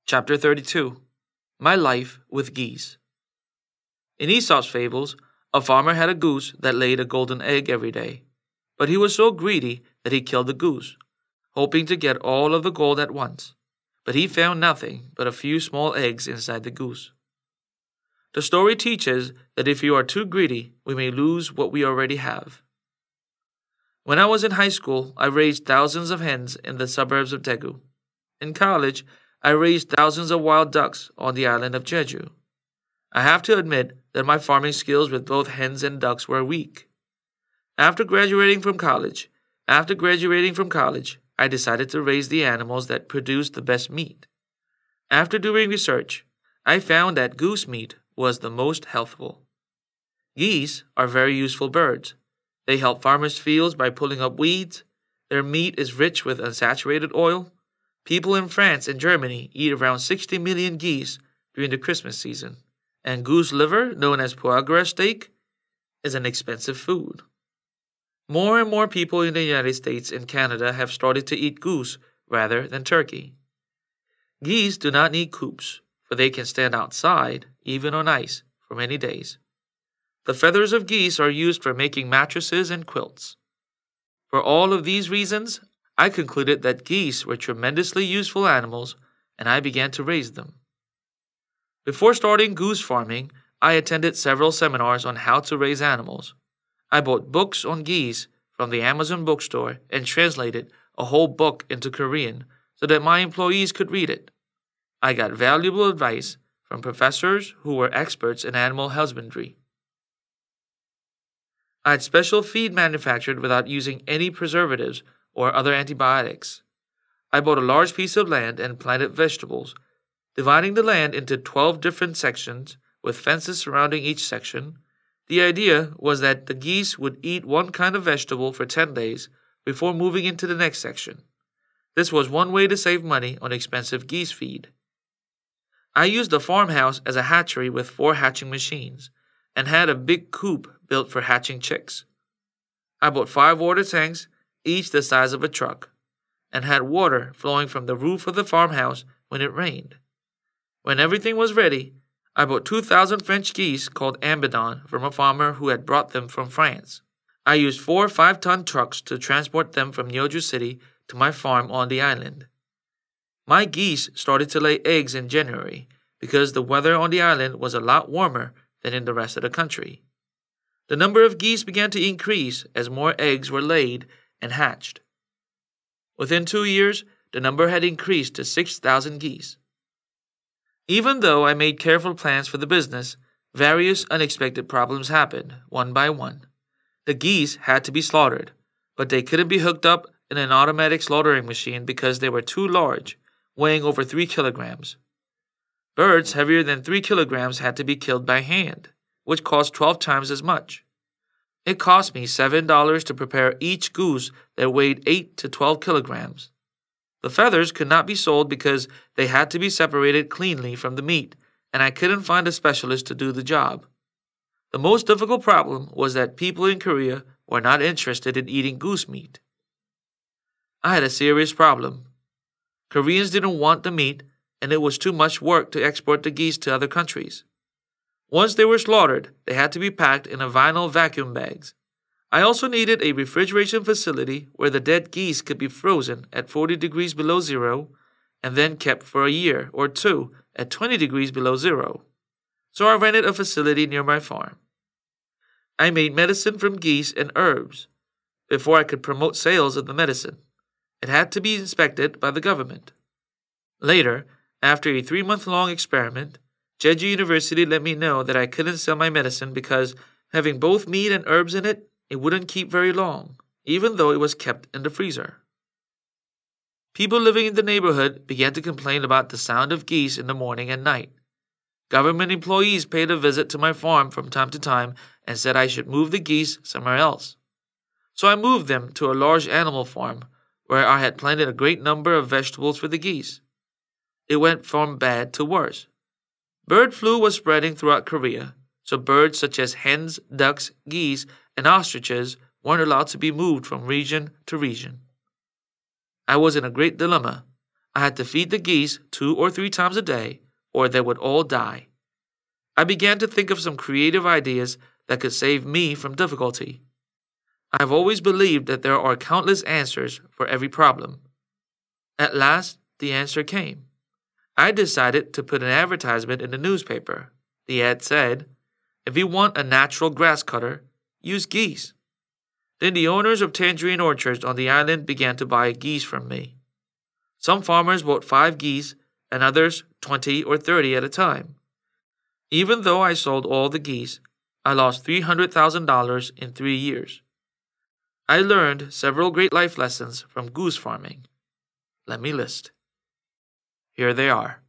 Chapter 32 My Life with Geese. In Aesop's fables, a farmer had a goose that laid a golden egg every day. But he was so greedy that he killed the goose, hoping to get all of the gold at once. But he found nothing but a few small eggs inside the goose. The story teaches that if you are too greedy, we may lose what we already have. When I was in high school, I raised thousands of hens in the suburbs of Daegu. In college, I raised thousands of wild ducks on the island of Jeju. I have to admit that my farming skills with both hens and ducks were weak. After graduating from college, I decided to raise the animals that produced the best meat. After doing research, I found that goose meat was the most healthful. Geese are very useful birds. They help farmers' fields by pulling up weeds. Their meat is rich with unsaturated oil. People in France and Germany eat around 60 million geese during the Christmas season, and goose liver, known as foie gras steak, is an expensive food. More and more people in the United States and Canada have started to eat goose rather than turkey. Geese do not need coops, for they can stand outside, even on ice, for many days. The feathers of geese are used for making mattresses and quilts. For all of these reasons, I concluded that geese were tremendously useful animals, and I began to raise them. Before starting goose farming, I attended several seminars on how to raise animals. I bought books on geese from the Amazon bookstore and translated a whole book into Korean so that my employees could read it. I got valuable advice from professors who were experts in animal husbandry. I had special feed manufactured without using any preservatives or other antibiotics. I bought a large piece of land and planted vegetables, dividing the land into 12 different sections with fences surrounding each section. The idea was that the geese would eat one kind of vegetable for 10 days before moving into the next section. This was one way to save money on expensive geese feed. I used the farmhouse as a hatchery with 4 hatching machines and had a big coop built for hatching chicks. I bought 5 water tanks, each the size of a truck, and had water flowing from the roof of the farmhouse when it rained. When everything was ready, I bought 2,000 French geese called Ambidon from a farmer who had brought them from France. I used 4 5-ton trucks to transport them from Yeoju City to my farm on the island. My geese started to lay eggs in January because the weather on the island was a lot warmer than in the rest of the country. The number of geese began to increase as more eggs were laid and hatched. Within 2 years, the number had increased to 6,000 geese. Even though I made careful plans for the business, various unexpected problems happened, one by one. The geese had to be slaughtered, but they couldn't be hooked up in an automatic slaughtering machine because they were too large, weighing over 3 kilograms. Birds heavier than 3 kilograms had to be killed by hand, which cost 12 times as much. It cost me $7 to prepare each goose that weighed 8 to 12 kilograms. The feathers could not be sold because they had to be separated cleanly from the meat, and I couldn't find a specialist to do the job. The most difficult problem was that people in Korea were not interested in eating goose meat. I had a serious problem. Koreans didn't want the meat, and it was too much work to export the geese to other countries. Once they were slaughtered, they had to be packed in vinyl vacuum bags. I also needed a refrigeration facility where the dead geese could be frozen at 40 degrees below zero and then kept for a year or 2 at 20 degrees below zero. So I rented a facility near my farm. I made medicine from geese and herbs. Before I could promote sales of the medicine, it had to be inspected by the government. Later, after a 3-month-long experiment, Jeju University let me know that I couldn't sell my medicine because having both meat and herbs in it, it wouldn't keep very long, even though it was kept in the freezer. People living in the neighborhood began to complain about the sound of geese in the morning and night. Government employees paid a visit to my farm from time to time and said I should move the geese somewhere else. So I moved them to a large animal farm where I had planted a great number of vegetables for the geese. It went from bad to worse. Bird flu was spreading throughout Korea, so birds such as hens, ducks, geese, and ostriches weren't allowed to be moved from region to region. I was in a great dilemma. I had to feed the geese 2 or 3 times a day, or they would all die. I began to think of some creative ideas that could save me from difficulty. I have always believed that there are countless answers for every problem. At last, the answer came. I decided to put an advertisement in the newspaper. The ad said, "If you want a natural grass cutter, use geese." Then the owners of tangerine orchards on the island began to buy geese from me. Some farmers bought 5 geese and others 20 or 30 at a time. Even though I sold all the geese, I lost $300,000 in 3 years. I learned several great life lessons from goose farming. Let me list. Here they are.